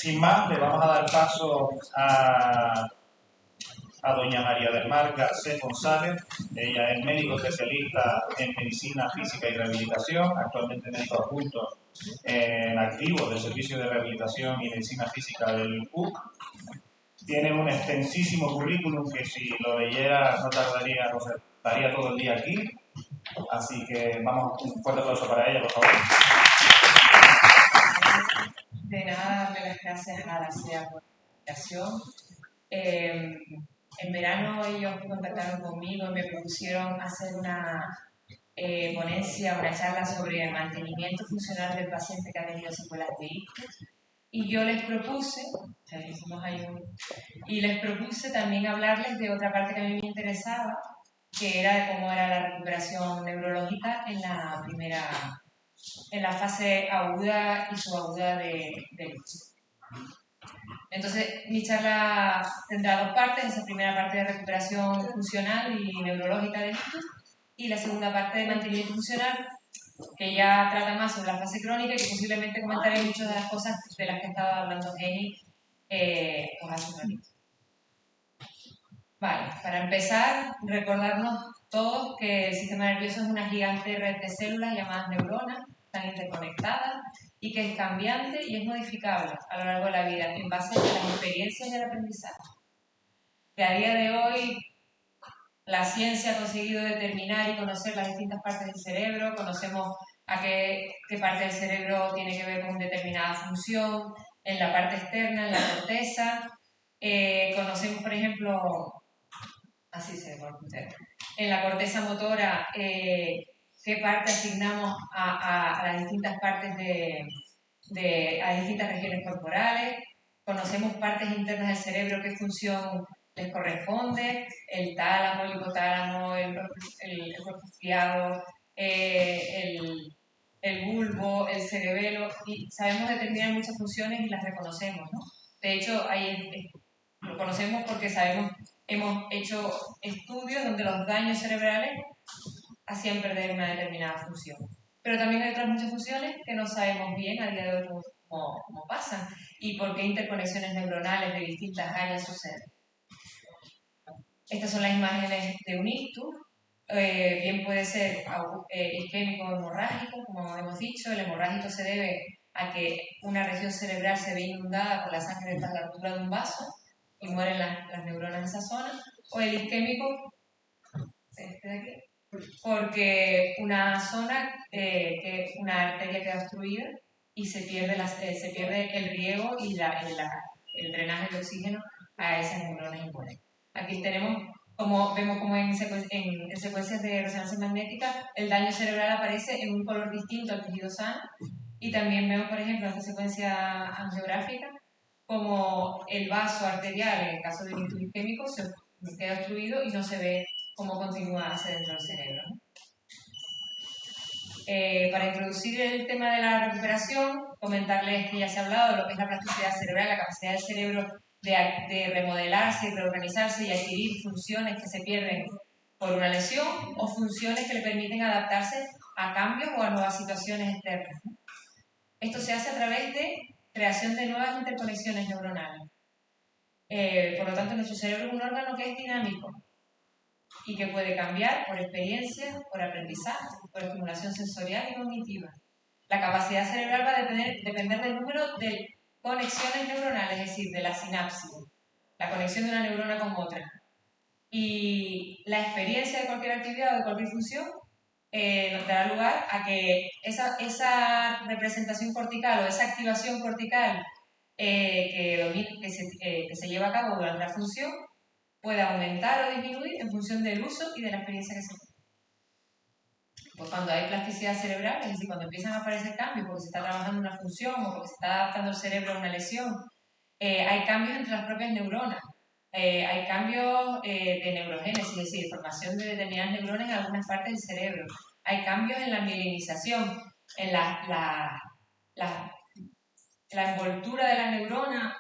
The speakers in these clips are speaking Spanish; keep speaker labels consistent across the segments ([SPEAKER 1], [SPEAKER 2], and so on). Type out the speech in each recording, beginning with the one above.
[SPEAKER 1] Sin más, le vamos a dar paso a doña María del Mar Garcés González. Ella es médico especialista en medicina física y rehabilitación, actualmente médico adjunto en activo del Servicio de Rehabilitación y Medicina Física del PUC. Tiene un extensísimo currículum que si lo leyera no tardaría, o sea, estaría todo el día aquí. Así que vamos, un fuerte aplauso para ella, por favor.
[SPEAKER 2] De nada, darle las gracias a la CEA por la invitación. En verano ellos contactaron conmigo y me propusieron hacer una ponencia, una charla sobre el mantenimiento funcional del paciente que ha tenido secuelas de ictus. Y yo les propuse, les propuse también hablarles de otra parte que a mí me interesaba, que era de cómo era la recuperación neurológica en la fase aguda y subaguda de ictus. Entonces, mi charla tendrá dos partes, esa primera parte de recuperación funcional y neurológica de ictus, y la segunda parte de mantenimiento funcional, que ya trata más sobre la fase crónica y que posiblemente comentaré muchas de las cosas de las que estaba hablando Jenny hace un ratito. Vale, para empezar, recordarnos todos que el sistema nervioso es una gigante red de células llamadas neuronas, están interconectadas y que es cambiante y es modificable a lo largo de la vida en base a las experiencias y el aprendizaje. Que a día de hoy la ciencia ha conseguido determinar y conocer las distintas partes del cerebro, conocemos a qué parte del cerebro tiene que ver con determinada función, en la parte externa, en la corteza. Conocemos, por ejemplo, en la corteza motora, qué parte asignamos a las distintas partes a las distintas regiones corporales. Conocemos partes internas del cerebro, qué función les corresponde, el tálamo, el hipotálamo, el cuerpo striado, el bulbo, el cerebelo, y sabemos determinar muchas funciones y las reconocemos, ¿no? De hecho, lo conocemos porque hemos hecho estudios donde los daños cerebrales hacían perder una determinada función. Pero también hay otras muchas funciones que no sabemos bien a día de hoy cómo pasan y por qué interconexiones neuronales de distintas áreas suceden. Estas son las imágenes de un ictus. Bien puede ser isquémico o hemorrágico, como hemos dicho. El hemorrágico se debe a que una región cerebral se ve inundada por la sangre tras la ruptura de un vaso y mueren las neuronas de esa zona. O el isquémico, este de aquí, porque una zona, una arteria queda obstruida y se pierde el riego y el drenaje de oxígeno a esas neuronas y mueren. Aquí vemos como en secuencias de resonancia magnética el daño cerebral aparece en un color distinto al tejido sano, y también vemos, por ejemplo, en esta secuencia angiográfica como el vaso arterial, en el caso del ictus isquémico, se queda obstruido y no se ve cómo continúa hacia dentro del cerebro, ¿no? Para introducir el tema de la recuperación, comentarles que ya se ha hablado de lo que es la plasticidad cerebral, la capacidad del cerebro de remodelarse y reorganizarse y adquirir funciones que se pierden por una lesión o funciones que le permiten adaptarse a cambios o a nuevas situaciones externas, ¿no? Esto se hace a través de creación de nuevas interconexiones neuronales. Por lo tanto, nuestro cerebro es un órgano que es dinámico y que puede cambiar por experiencia, por aprendizaje, por estimulación sensorial y cognitiva. La capacidad cerebral va a depender del número de conexiones neuronales, es decir, de la sinapsis, la conexión de una neurona con otra. Y la experiencia de cualquier actividad o de cualquier función nos dará lugar a que esa representación cortical o esa activación cortical que se lleva a cabo durante la función puede aumentar o disminuir en función del uso y de la experiencia que se tiene. Pues cuando hay plasticidad cerebral, es decir, cuando empiezan a aparecer cambios porque se está trabajando una función o porque se está adaptando el cerebro a una lesión, hay cambios entre las propias neuronas, hay cambios de neurogénesis, es decir, formación de determinadas neuronas en algunas partes del cerebro, hay cambios en la mielinización, en la envoltura de la neurona,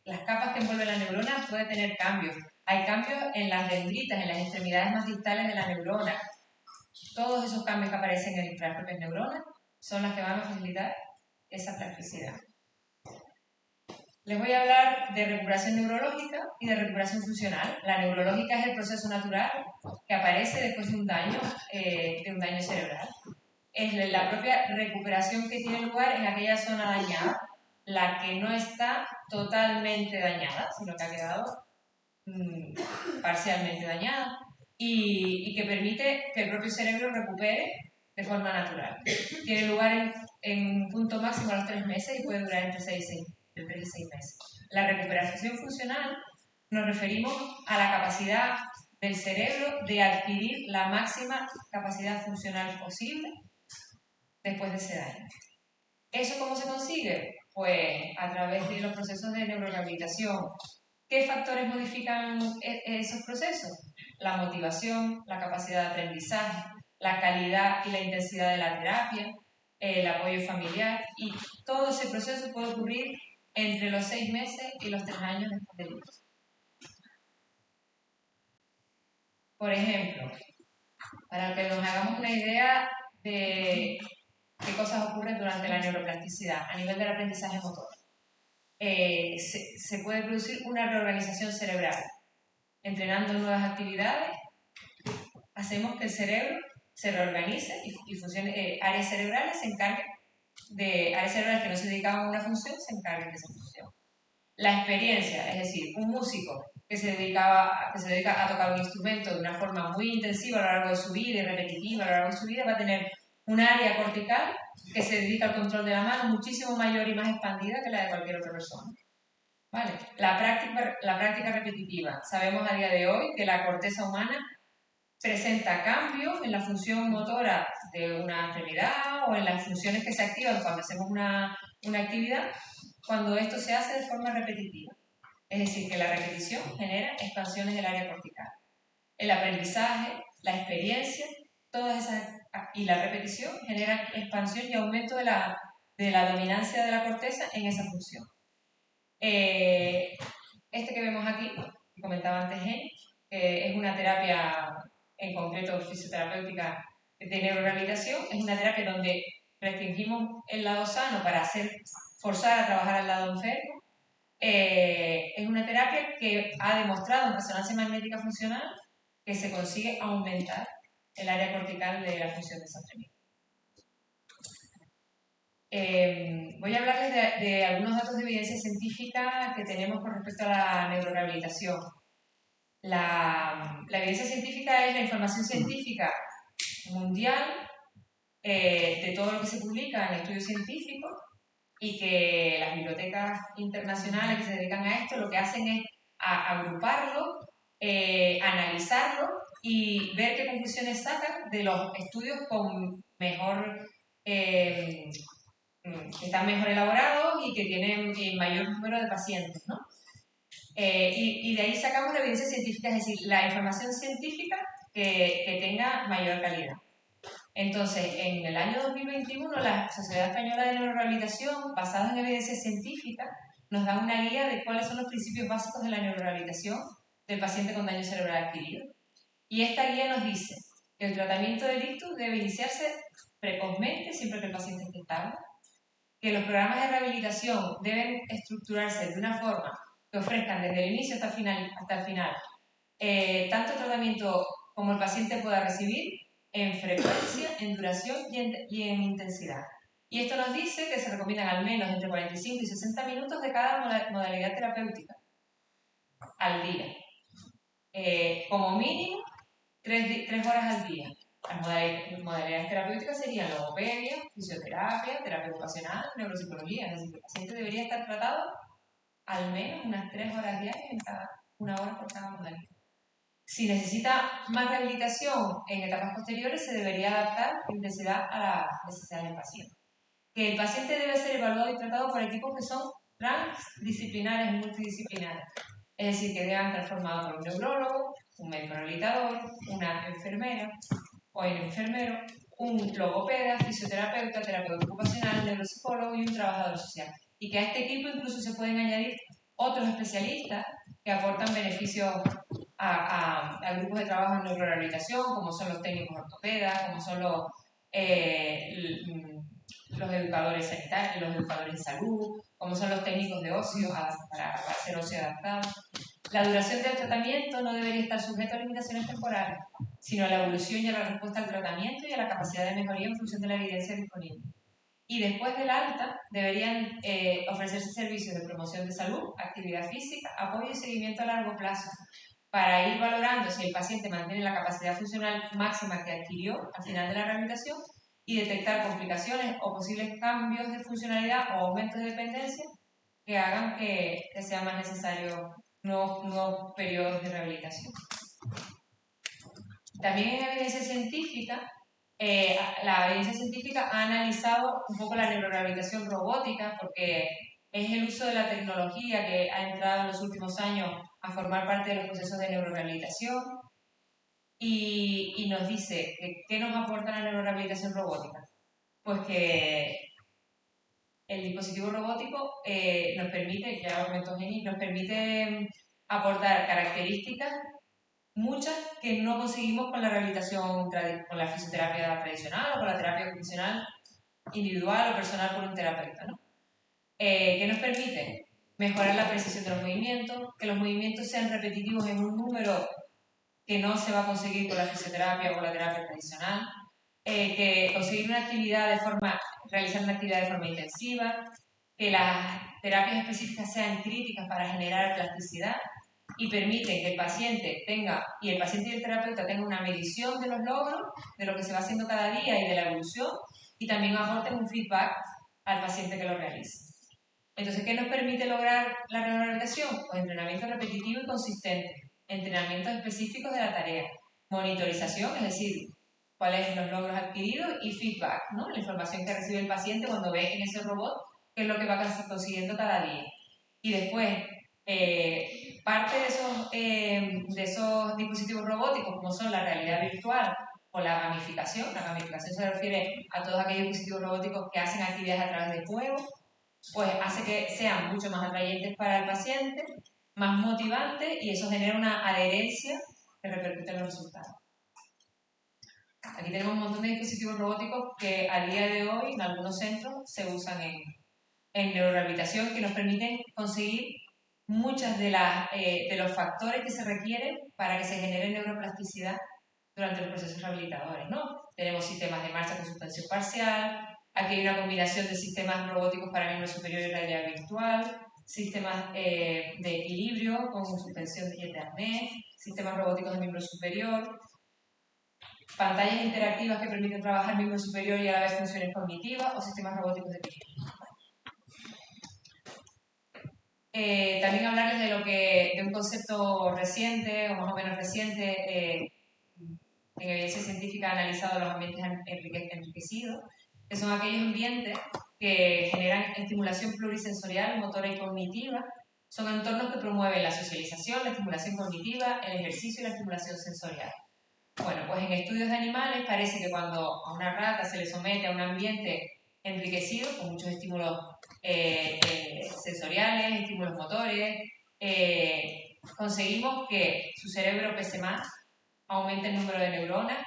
[SPEAKER 2] las capas que envuelven la neurona puede tener cambios. Hay cambios en las dendritas, en las extremidades más distales de la neurona. Todos esos cambios que aparecen en las propias neuronas son las que van a facilitar esa plasticidad. Les voy a hablar de recuperación neurológica y de recuperación funcional. La neurológica es el proceso natural que aparece después de un daño cerebral. Es la propia recuperación que tiene lugar en aquella zona dañada, la que no está totalmente dañada, sino que ha quedado parcialmente dañada y que permite que el propio cerebro recupere de forma natural. Tiene lugar en un punto máximo a los 3 meses y puede durar entre 3 y 6 meses. La recuperación funcional nos referimos a la capacidad del cerebro de adquirir la máxima capacidad funcional posible después de ese daño. ¿Eso cómo se consigue? Pues a través de los procesos de neurorehabilitación. ¿Qué factores modifican esos procesos? La motivación, la capacidad de aprendizaje, la calidad y la intensidad de la terapia, el apoyo familiar, y todo ese proceso puede ocurrir entre los 6 meses y los 3 años después del inicio. Por ejemplo, para que nos hagamos una idea de qué cosas ocurren durante la neuroplasticidad a nivel del aprendizaje motor. Se puede producir una reorganización cerebral. Entrenando nuevas actividades, hacemos que el cerebro se reorganice y funcione. Áreas cerebrales se encarguen de áreas cerebrales que no se dedicaban a una función, se encarguen de esa función. La experiencia, es decir, un músico que se dedica a tocar un instrumento de una forma muy intensiva a lo largo de su vida y repetitiva a lo largo de su vida, va a tener un área cortical que se dedica al control de la mano muchísimo mayor y más expandida que la de cualquier otra persona. ¿Vale? La práctica repetitiva. Sabemos a día de hoy que la corteza humana presenta cambios en la función motora de una extremidad o en las funciones que se activan cuando hacemos una actividad, cuando esto se hace de forma repetitiva. Es decir, que la repetición genera expansiones del área cortical. El aprendizaje, la experiencia, todas esas y la repetición generan expansión y aumento de la dominancia de la corteza en esa función. Este que vemos aquí, que comentaba antes Jenny, es una terapia en concreto fisioterapéutica de neurorehabilitación, es una terapia donde restringimos el lado sano para forzar a trabajar al lado enfermo. Es una terapia que ha demostrado en resonancia magnética funcional que se consigue aumentar el área cortical de la función de esa extremidad. Voy a hablarles de algunos datos de evidencia científica que tenemos con respecto a la neurorehabilitación. La evidencia científica es la información científica mundial de todo lo que se publica en estudios científicos y que las bibliotecas internacionales que se dedican a esto lo que hacen es agruparlo, analizarlo y ver qué conclusiones sacan de los estudios con que están mejor elaborados y que tienen mayor número de pacientes, ¿no? Y de ahí sacamos la evidencia científica, es decir, la información científica que tenga mayor calidad. Entonces, en el año 2021, la Sociedad Española de Neurorehabilitación, basada en evidencia científica, nos da una guía de cuáles son los principios básicos de la neurorehabilitación del paciente con daño cerebral adquirido. Y esta guía nos dice que el tratamiento del ictus debe iniciarse precozmente, siempre que el paciente esté estable, que los programas de rehabilitación deben estructurarse de una forma que ofrezcan desde el inicio hasta el final tanto tratamiento como el paciente pueda recibir en frecuencia, en duración y en intensidad. Y esto nos dice que se recomiendan al menos entre 45 y 60 minutos de cada modalidad terapéutica al día. Como mínimo, 3 horas al día. Las modalidades terapéuticas serían logopedia, fisioterapia, terapia ocupacional, neuropsicología. Es decir, el paciente debería estar tratado al menos unas 3 horas diarias, una hora por cada modalidad. Si necesita más rehabilitación en etapas posteriores, se debería adaptar la intensidad a las necesidades del paciente. Que el paciente debe ser evaluado y tratado por equipos que son transdisciplinares y multidisciplinares. Es decir, que deban estar formados por un neurólogo, un médico rehabilitador, una enfermera o el enfermero, un logopeda, fisioterapeuta, terapeuta ocupacional, neuropsicólogo y un trabajador social. Y que a este equipo incluso se pueden añadir otros especialistas que aportan beneficios a grupos de trabajo en neurorehabilitación, como son los técnicos ortopedas, como son los educadores sanitarios, los educadores de salud, como son los técnicos de ocio para hacer ocio adaptado. La duración del tratamiento no debería estar sujeta a limitaciones temporales, sino a la evolución y a la respuesta al tratamiento y a la capacidad de mejoría en función de la evidencia disponible. Y después del alta deberían ofrecerse servicios de promoción de salud, actividad física, apoyo y seguimiento a largo plazo, para ir valorando si el paciente mantiene la capacidad funcional máxima que adquirió al final de la rehabilitación y detectar complicaciones o posibles cambios de funcionalidad o aumentos de dependencia que hagan que sea más necesario nuevos periodos de rehabilitación. También en evidencia científica, la evidencia científica ha analizado un poco la neurorehabilitación robótica porque es el uso de la tecnología que ha entrado en los últimos años a formar parte de los procesos de neurorehabilitación y nos dice ¿qué nos aporta la neurorehabilitación robótica? Pues que el dispositivo robótico nos permite, ya comentó Jenny, nos permite aportar características muchas que no conseguimos con la rehabilitación, con la fisioterapia tradicional o con la terapia ocupacional individual o personal por un terapeuta, ¿no? ¿Qué nos permite? Mejorar la precisión de los movimientos, que los movimientos sean repetitivos en un número que no se va a conseguir con la fisioterapia o con la terapia tradicional, que conseguir una actividad realizar una actividad de forma intensiva, que las terapias específicas sean críticas para generar plasticidad y permiten que el paciente y el terapeuta tengan una medición de los logros, de lo que se va haciendo cada día y de la evolución, y también aporten un feedback al paciente que lo realice. Entonces, ¿qué nos permite lograr la rehabilitación? Pues entrenamiento repetitivo y consistente, entrenamientos específicos de la tarea, monitorización, es decir, cuáles son los logros adquiridos y feedback, ¿no? La información que recibe el paciente cuando ve en ese robot qué es lo que va consiguiendo cada día. Y después, parte de esos dispositivos robóticos, como son la realidad virtual o la gamificación se refiere a todos aquellos dispositivos robóticos que hacen actividades a través de juegos, pues hace que sean mucho más atrayentes para el paciente, más motivantes y eso genera una adherencia que repercute en los resultados. Aquí tenemos un montón de dispositivos robóticos que a día de hoy en algunos centros se usan en neurorehabilitación que nos permiten conseguir muchas de los factores que se requieren para que se genere neuroplasticidad durante los procesos rehabilitadores, ¿no? Tenemos sistemas de marcha con suspensión parcial, aquí hay una combinación de sistemas robóticos para miembro superior y realidad virtual, sistemas de equilibrio con suspensión de arnés, sistemas robóticos de miembro superior, pantallas interactivas que permiten trabajar miembro superior y a la vez funciones cognitivas o sistemas robóticos de equilibrio. También hablarles de un concepto reciente o más o menos reciente en evidencia científica analizado los ambientes enriquecidos, que son aquellos ambientes que generan estimulación plurisensorial, motora y cognitiva. Son entornos que promueven la socialización, la estimulación cognitiva, el ejercicio y la estimulación sensorial. Bueno, pues en estudios de animales parece que cuando a una rata se le somete a un ambiente enriquecido con muchos estímulos sensoriales, estímulos motores, conseguimos que su cerebro pese más, aumente el número de neuronas,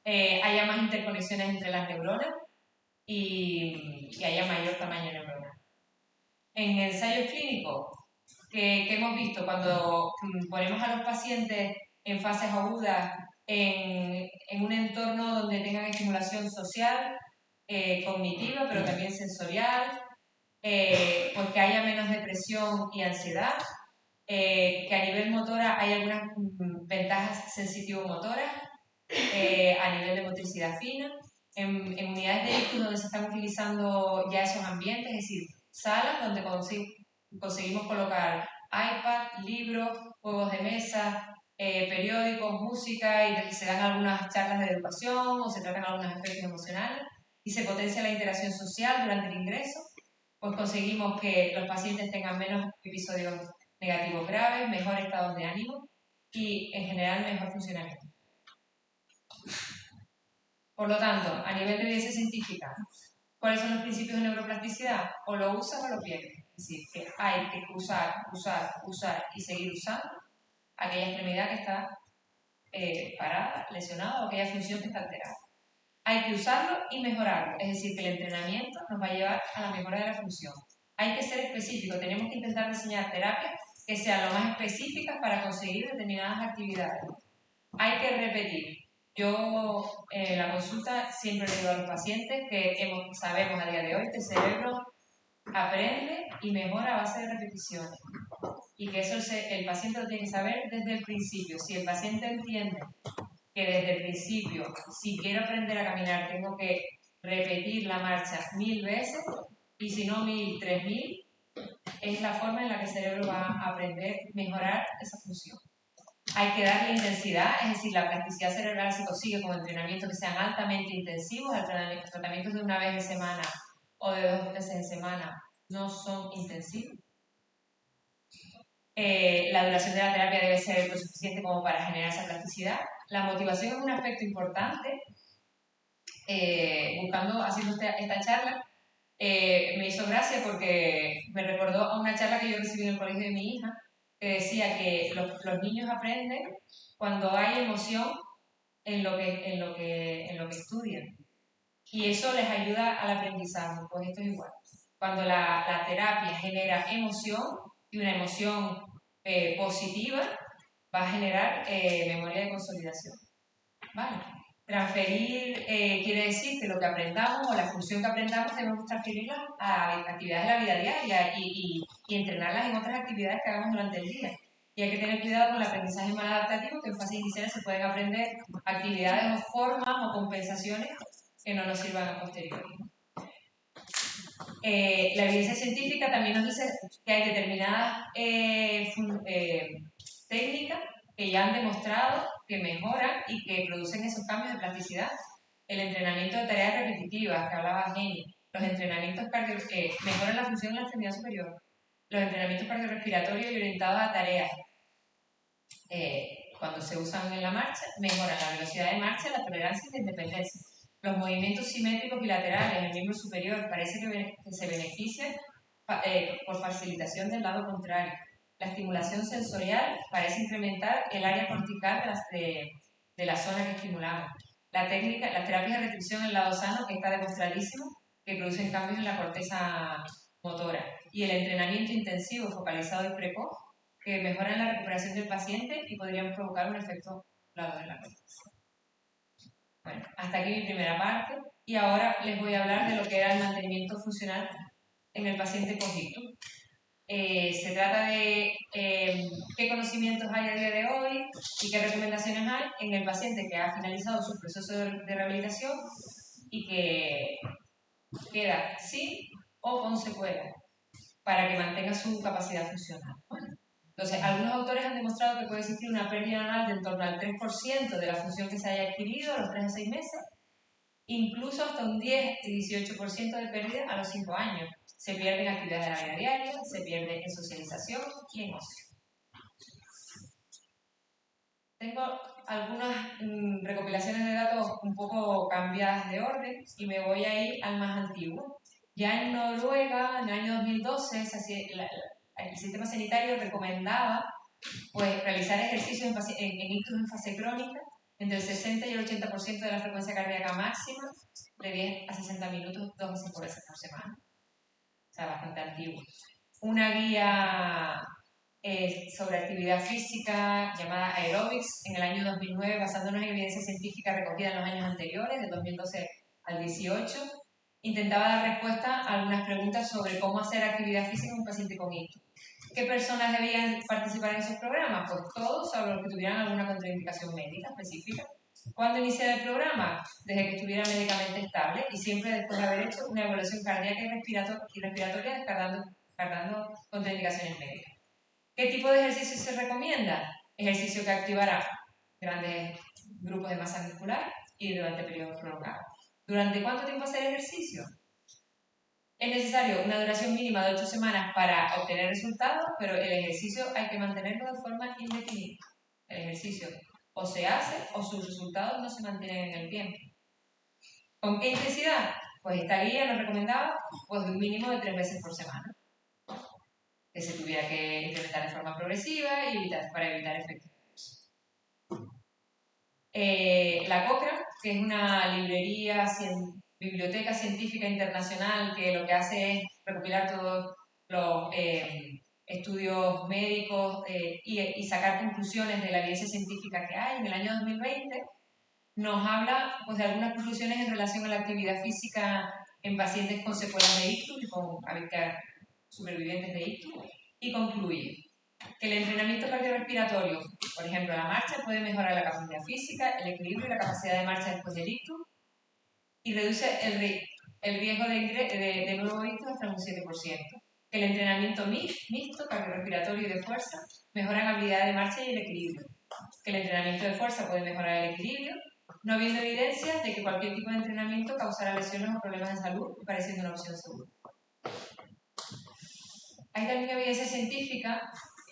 [SPEAKER 2] haya más interconexiones entre las neuronas y haya mayor tamaño de neuronas. En ensayos clínicos que hemos visto cuando ponemos a los pacientes en fases agudas en un entorno donde tengan estimulación social, cognitiva, pero también sensorial, pues que haya menos depresión y ansiedad, que a nivel motora hay algunas ventajas sensitivo-motoras, a nivel de motricidad fina, en unidades de ictus donde se están utilizando ya esos ambientes, es decir, salas donde conseguimos colocar iPad, libros, juegos de mesa, periódicos, música y se dan algunas charlas de educación o se tratan algunos aspectos emocionales y se potencia la interacción social durante el ingreso, pues conseguimos que los pacientes tengan menos episodios negativos graves, mejor estado de ánimo y en general mejor funcionamiento. Por lo tanto, a nivel de evidencia científica, ¿cuáles son los principios de neuroplasticidad? O lo usas o lo pierdes. Es decir, que hay que usar y seguir usando aquella extremidad que está parada, lesionada o aquella función que está alterada. Hay que usarlo y mejorarlo, es decir, que el entrenamiento nos va a llevar a la mejora de la función. Hay que ser específico, tenemos que intentar diseñar terapias que sean lo más específicas para conseguir determinadas actividades. Hay que repetir. Yo en la consulta siempre le digo a los pacientes que sabemos a día de hoy que el cerebro aprende y mejora a base de repeticiones. Y que eso el paciente lo tiene que saber desde el principio. Si el paciente entiende que desde el principio, si quiero aprender a caminar, tengo que repetir la marcha 1000 veces, y si no 1000, 3000, es la forma en la que el cerebro va a aprender a mejorar esa función. Hay que darle intensidad, es decir, la plasticidad cerebral se consigue con entrenamientos que sean altamente intensivos. Tratamientos de una vez en semana o de 2 veces en semana no son intensivos. La duración de la terapia debe ser lo suficiente como para generar esa plasticidad. La motivación es un aspecto importante. Haciendo esta charla, me hizo gracia porque me recordó a una charla que yo recibí en el colegio de mi hija, que decía que los niños aprenden cuando hay emoción en lo que estudian. Y eso les ayuda al aprendizaje. Pues esto es igual. Cuando la terapia genera emoción, y una emoción positiva, va a generar memoria de consolidación. ¿Vale? Transferir quiere decir que lo que aprendamos o la función que aprendamos debemos transferirla a actividades de la vida diaria y entrenarlas en otras actividades que hagamos durante el día. Y hay que tener cuidado con el aprendizaje mal adaptativo, que en fases iniciales se pueden aprender actividades o formas o compensaciones que no nos sirvan a posteriori. La evidencia científica también nos dice que hay determinadas técnicas que ya han demostrado que mejoran y que producen esos cambios de plasticidad. El entrenamiento de tareas repetitivas, que hablaba Jenny, los entrenamientos mejoran la función de la extremidad superior, los entrenamientos cardiorrespiratorios y orientados a tareas, cuando se usan en la marcha, mejoran la velocidad de marcha, la tolerancia y la independencia. Los movimientos simétricos bilaterales en el miembro superior parece que se benefician por facilitación del lado contrario. La estimulación sensorial parece incrementar el área cortical de la zona que estimulamos. Las terapias de restricción en el lado sano, que está demostradísimo, que producen cambios en la corteza motora. Y el entrenamiento intensivo, focalizado y precoz, que mejoran la recuperación del paciente y podrían provocar un efecto lado de la corteza. Bueno, hasta aquí mi primera parte, y ahora les voy a hablar de lo que era el mantenimiento funcional en el paciente con ictus. Se trata de qué conocimientos hay a día de hoy y qué recomendaciones hay en el paciente que ha finalizado su proceso de rehabilitación y que queda sin o con secuelas para que mantenga su capacidad funcional. Bueno, entonces, algunos autores han demostrado que puede existir una pérdida anual de en torno al 3% de la función que se haya adquirido a los 3 a 6 meses, incluso hasta un 10 y 18% de pérdida a los 5 años. Se pierde en actividades de la vida diaria, se pierde en socialización y en ocio. Tengo algunas recopilaciones de datos un poco cambiadas de orden y me voy a ir al más antiguo. Ya en Noruega, en el año 2012, el sistema sanitario recomendaba realizar ejercicios en ictus en fase crónica entre el 60 y el 80% de la frecuencia cardíaca máxima, de 10 a 60 minutos, 2 veces por semana. O sea, bastante antiguo. Una guía sobre actividad física llamada Aerobics en el año 2009, basándonos en evidencia científica recogida en los años anteriores, del 2012 al 18, intentaba dar respuesta a algunas preguntas sobre cómo hacer actividad física en un paciente con ictus. ¿Qué personas debían participar en esos programas? Pues todos, salvo los que tuvieran alguna contraindicación médica específica. ¿Cuándo iniciar el programa? Desde que estuviera médicamente estable y siempre después de haber hecho una evaluación cardíaca y respiratoria descartando contraindicaciones médicas. ¿Qué tipo de ejercicio se recomienda? Ejercicio que activará grandes grupos de masa muscular y durante periodos prolongados. ¿Durante cuánto tiempo hacer ejercicio? Es necesario una duración mínima de 8 semanas para obtener resultados, pero el ejercicio hay que mantenerlo de forma indefinida. El ejercicio o se hace o sus resultados no se mantienen en el tiempo. ¿Con qué intensidad? Pues esta guía nos recomendaba un mínimo de 3 veces por semana, que se tuviera que implementar de forma progresiva y para evitar efectos. La Cochrane, que es una biblioteca científica internacional que lo que hace es recopilar todos los estudios médicos y sacar conclusiones de la evidencia científica que hay en el año 2020, nos habla pues, de algunas conclusiones en relación a la actividad física en pacientes con secuelas de ictus y con supervivientes de ictus, y concluye que el entrenamiento cardiorrespiratorio, por ejemplo la marcha, puede mejorar la capacidad física, el equilibrio y la capacidad de marcha después del ictus, y reduce el riesgo de nuevo ictus hasta un 7%. Que el entrenamiento mixto, cardiorrespiratorio y de fuerza, mejoran habilidad de marcha y el equilibrio. Que el entrenamiento de fuerza puede mejorar el equilibrio, no habiendo evidencias de que cualquier tipo de entrenamiento causará lesiones o problemas de salud, pareciendo una opción segura. Hay también evidencia científica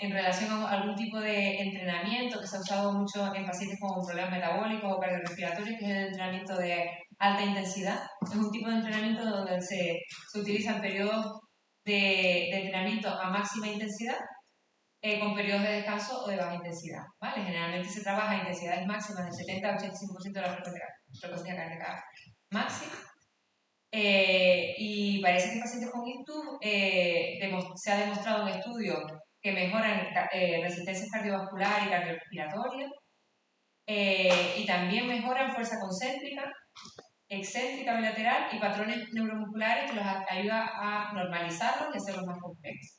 [SPEAKER 2] en relación a algún tipo de entrenamiento que se ha usado mucho en pacientes con problemas metabólicos o cardiorrespiratorios, que es el entrenamiento de alta intensidad. Es un tipo de entrenamiento donde se utilizan periodos de entrenamiento a máxima intensidad con periodos de descanso o de baja intensidad, ¿vale? Generalmente se trabaja a intensidades máximas del 70 a 85% de la frecuencia cardíaca máxima. Y parece que en pacientes con ictus se ha demostrado en estudios que mejoran resistencia cardiovascular y cardiorrespiratoria, y también mejoran fuerza concéntrica, excéntrica bilateral y patrones neuromusculares que los ayuda a normalizarlos y hacerlos más complejos.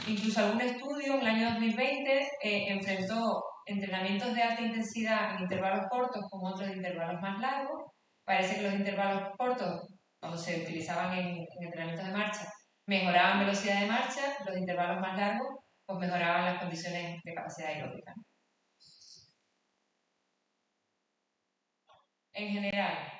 [SPEAKER 2] Incluso algún estudio en el año 2020 enfrentó entrenamientos de alta intensidad en intervalos cortos con otros de intervalos más largos. Parece que los intervalos cortos, cuando se utilizaban en entrenamientos de marcha, mejoraban velocidad de marcha, los intervalos más largos pues mejoraban las condiciones de capacidad aeróbica. En general,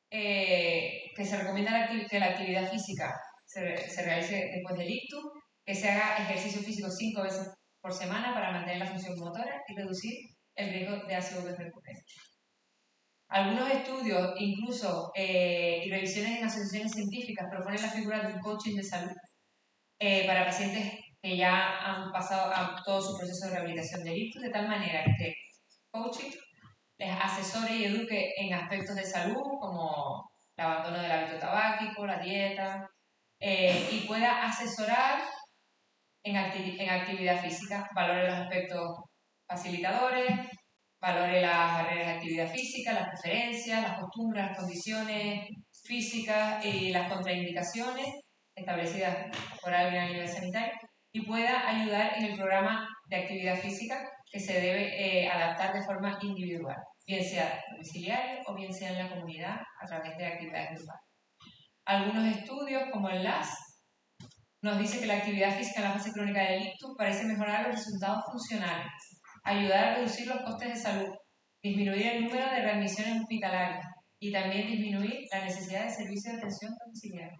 [SPEAKER 2] que se recomienda que la actividad física se realice después del ictus, que se haga ejercicio físico 5 veces por semana para mantener la función motora y reducir el riesgo de ACV recurrente. Algunos estudios, incluso y revisiones en asociaciones científicas, proponen la figura de un coaching de salud para pacientes que ya han pasado a todo su proceso de rehabilitación del ictus, de tal manera que este coaching les asesore y eduque en aspectos de salud como el abandono del hábito tabáquico, la dieta, y pueda asesorar en actividad física, valore los aspectos facilitadores, valore las barreras de actividad física, las preferencias, las costumbres, las condiciones físicas y las contraindicaciones establecidas por alguien a nivel sanitario, y pueda ayudar en el programa de actividad física que se debe adaptar de forma individual, bien sea domiciliario o bien sea en la comunidad a través de actividades grupales. Algunos estudios, como el LAS, nos dice que la actividad física en la fase crónica del ictus parece mejorar los resultados funcionales, ayudar a reducir los costes de salud, disminuir el número de readmisiones hospitalarias y también disminuir la necesidad de servicios de atención domiciliaria.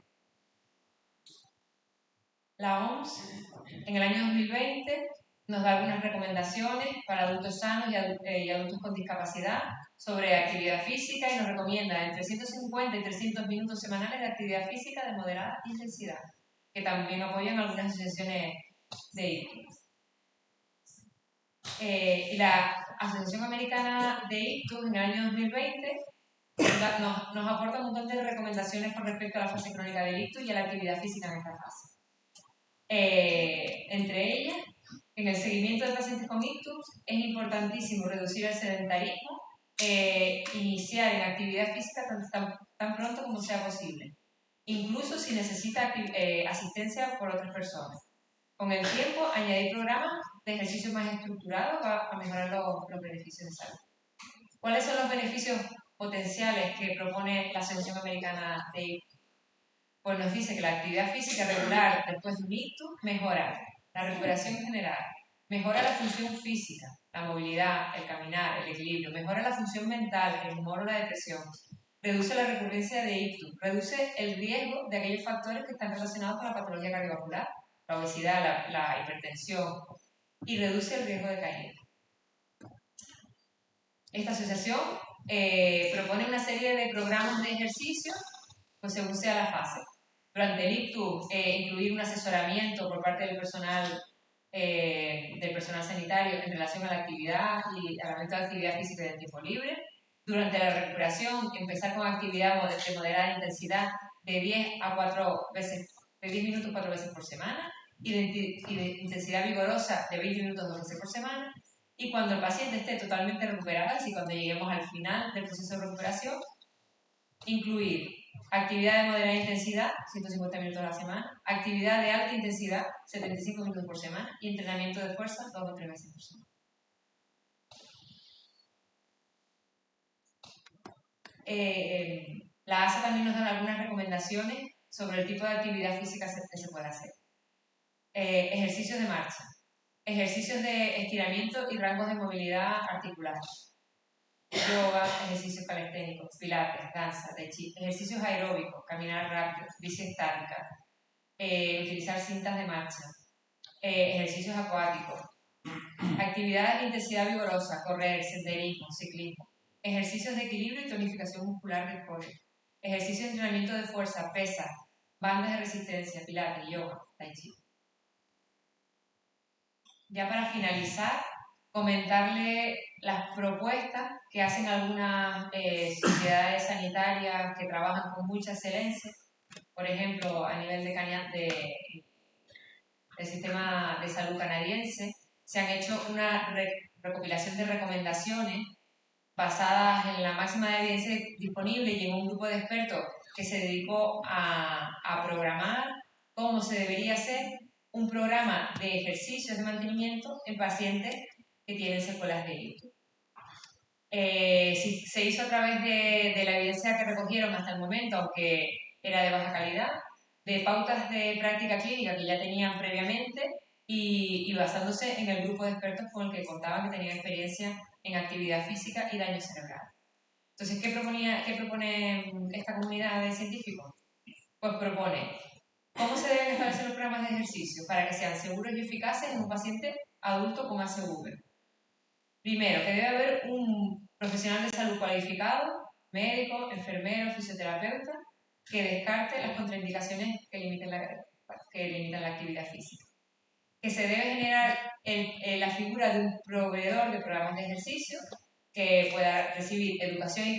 [SPEAKER 2] La OMS, en el año 2020, nos da algunas recomendaciones para adultos sanos y adultos con discapacidad sobre actividad física, y nos recomienda entre 150 y 300 minutos semanales de actividad física de moderada intensidad, que también apoyan algunas asociaciones de ictus. Y la Asociación Americana de Ictus en el año 2020 nos aporta un montón de recomendaciones con respecto a la fase crónica del ictus y a la actividad física en esta fase. Entre ellas, en el seguimiento de pacientes con ictus es importantísimo reducir el sedentarismo, iniciar en actividad física tan pronto como sea posible, incluso si necesita asistencia por otras personas. Con el tiempo, añadir programas de ejercicio más estructurados va a mejorar los beneficios de salud. ¿Cuáles son los beneficios potenciales que propone la Asociación Americana de Ictus? Pues nos dice que la actividad física regular después de un ictus mejora la recuperación general, mejora la función física, la movilidad, el caminar, el equilibrio, mejora la función mental, el humor o la depresión, reduce la recurrencia de ictus, reduce el riesgo de aquellos factores que están relacionados con la patología cardiovascular, la obesidad, la hipertensión, y reduce el riesgo de caída. Esta asociación propone una serie de programas de ejercicio pues según sea la fase. Durante el ictus, incluir un asesoramiento por parte del personal sanitario en relación a la actividad y al aumento de actividad física y del tiempo libre. Durante la recuperación, empezar con actividad de moderada intensidad de 10 a 4 veces de 10 minutos 4 veces por semana y de intensidad vigorosa de 20 minutos 2 veces por semana. Y cuando el paciente esté totalmente recuperado, así cuando lleguemos al final del proceso de recuperación, incluir actividad de moderada intensidad, 150 minutos a la semana, actividad de alta intensidad, 75 minutos por semana, y entrenamiento de fuerza 2 o 3 veces por semana. La ASA también nos da algunas recomendaciones sobre el tipo de actividad física que se puede hacer. Ejercicios de marcha, ejercicios de estiramiento y rangos de movilidad articular, yoga, ejercicios calisténicos, pilates, danza, tai chi, ejercicios aeróbicos, caminar rápido, bici estática, utilizar cintas de marcha, ejercicios acuáticos, actividades de intensidad vigorosa, correr, senderismo, ciclismo, ejercicios de equilibrio y tonificación muscular del core, ejercicios de entrenamiento de fuerza, pesas, bandas de resistencia, pilates, yoga, tai chi. Ya para finalizar, comentarle las propuestas que hacen algunas sociedades sanitarias que trabajan con mucha excelencia. Por ejemplo, a nivel del sistema de salud canadiense, se han hecho una recopilación de recomendaciones basadas en la máxima evidencia disponible y en un grupo de expertos que se dedicó a programar cómo se debería hacer un programa de ejercicios de mantenimiento en pacientes que tienen secuelas de ictus. Se hizo a través de la evidencia que recogieron hasta el momento, aunque era de baja calidad, de pautas de práctica clínica que ya tenían previamente y basándose en el grupo de expertos con el que contaban que tenían experiencia en actividad física y daño cerebral. Entonces, ¿qué propone esta comunidad de científicos? Pues propone cómo se deben establecer los programas de ejercicio para que sean seguros y eficaces en un paciente adulto con ASV. Primero, que debe haber un profesional de salud cualificado, médico, enfermero, fisioterapeuta, que descarte las contraindicaciones que limitan la actividad física. Que se debe generar la figura de un proveedor de programas de ejercicio que pueda recibir educación y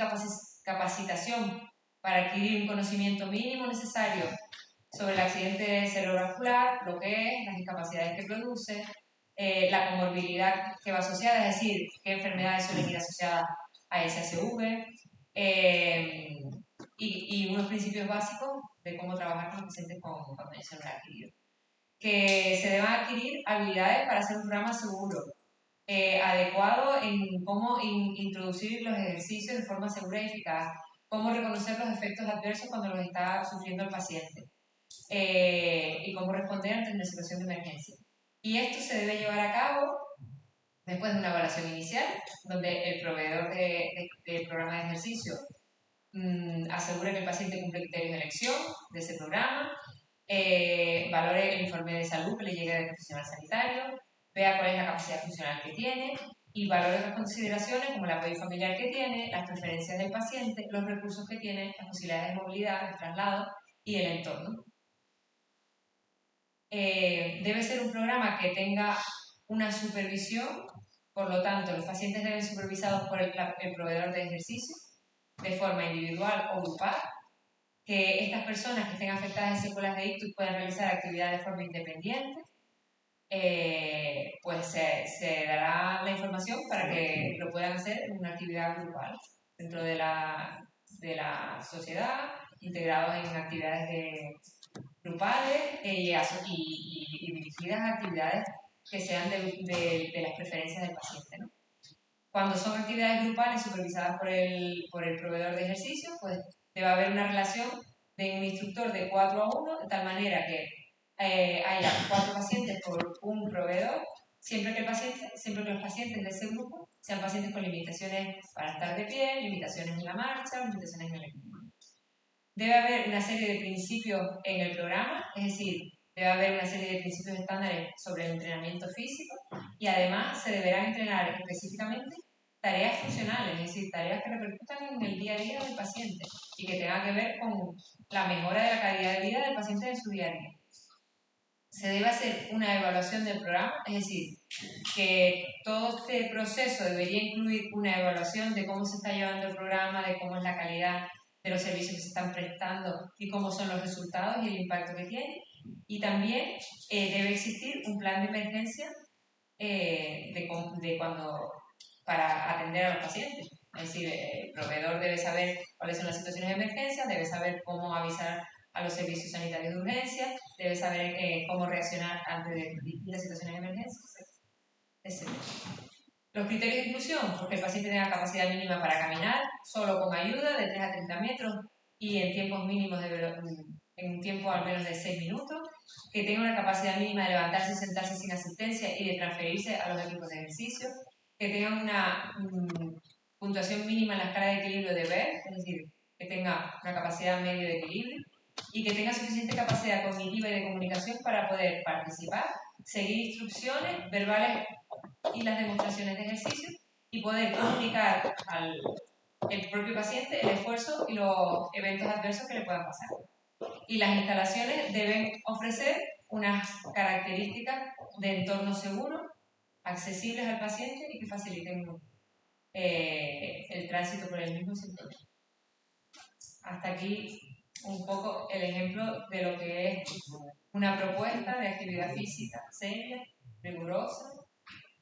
[SPEAKER 2] capacitación para adquirir un conocimiento mínimo necesario sobre el accidente cerebrovascular, lo que es, las discapacidades que produce, la comorbilidad que va asociada, es decir, qué enfermedades suelen ir asociadas a SSV, y unos principios básicos de cómo trabajar con los pacientes con daño cerebral adquirido. Que se deban adquirir habilidades para hacer un programa seguro, adecuado en cómo introducir los ejercicios de forma segura y eficaz, cómo reconocer los efectos adversos cuando los está sufriendo el paciente y cómo responder ante una situación de emergencia. Y esto se debe llevar a cabo después de una evaluación inicial, donde el proveedor del programa de ejercicio asegure que el paciente cumple criterios de elección de ese programa, valore el informe de salud que le llegue del profesional sanitario, vea cuál es la capacidad funcional que tiene y valore otras consideraciones como el apoyo familiar que tiene, las preferencias del paciente, los recursos que tiene, las posibilidades de movilidad, de traslado y el entorno. Debe ser un programa que tenga una supervisión, por lo tanto, los pacientes deben ser supervisados por el proveedor de ejercicio de forma individual o grupal, que estas personas que estén afectadas en secuelas de ictus puedan realizar actividad de forma independiente, pues se dará la información para que lo puedan hacer en una actividad grupal dentro de la sociedad, integrados en actividades grupales y dirigidas a actividades que sean de las preferencias del paciente, ¿no? Cuando son actividades grupales supervisadas por el proveedor de ejercicio, pues debe haber una relación de un instructor de 4 a 1, de tal manera que haya 4 pacientes por un proveedor, siempre que los pacientes de ese grupo sean pacientes con limitaciones para estar de pie, limitaciones en la marcha, limitaciones en el equilibrio. Debe haber una serie de principios en el programa, es decir, debe haber una serie de principios estándares sobre el entrenamiento físico y además se deberán entrenar específicamente tareas funcionales, es decir, tareas que repercutan en el día a día del paciente y que tengan que ver con la mejora de la calidad de vida del paciente en su día a día. Se debe hacer una evaluación del programa, es decir, que todo este proceso debería incluir una evaluación de cómo se está llevando el programa, de cómo es la calidad de los servicios que se están prestando y cómo son los resultados y el impacto que tiene, Y también debe existir un plan de emergencia para atender a los pacientes. Es decir, el proveedor debe saber cuáles son las situaciones de emergencia, debe saber cómo avisar a los servicios sanitarios de urgencia, debe saber cómo reaccionar ante distintas situaciones de emergencia, etc. Los criterios de inclusión, porque el paciente tenga capacidad mínima para caminar, solo con ayuda, de 3 a 30 metros y en tiempos mínimos, en un tiempo al menos de 6 minutos, que tenga una capacidad mínima de levantarse y sentarse sin asistencia y de transferirse a los equipos de ejercicio, que tengan una puntuación mínima en la escala de equilibrio de Bell, es decir, que tenga una capacidad medio de equilibrio y que tenga suficiente capacidad cognitiva y de comunicación para poder participar, seguir instrucciones verbales y las demostraciones de ejercicio y poder comunicar al propio paciente el esfuerzo y los eventos adversos que le puedan pasar. Y las instalaciones deben ofrecer unas características de entorno seguro, accesibles al paciente y que faciliten el tránsito por el mismo sector. Hasta aquí un poco el ejemplo de lo que es una propuesta de actividad física seria, rigurosa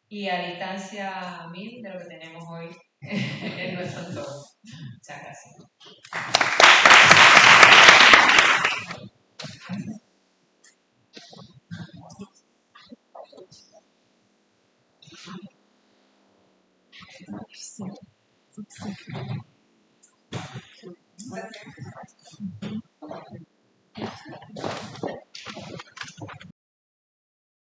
[SPEAKER 2] y a distancia 1000 de lo que tenemos hoy en nuestro entorno. Muchas gracias.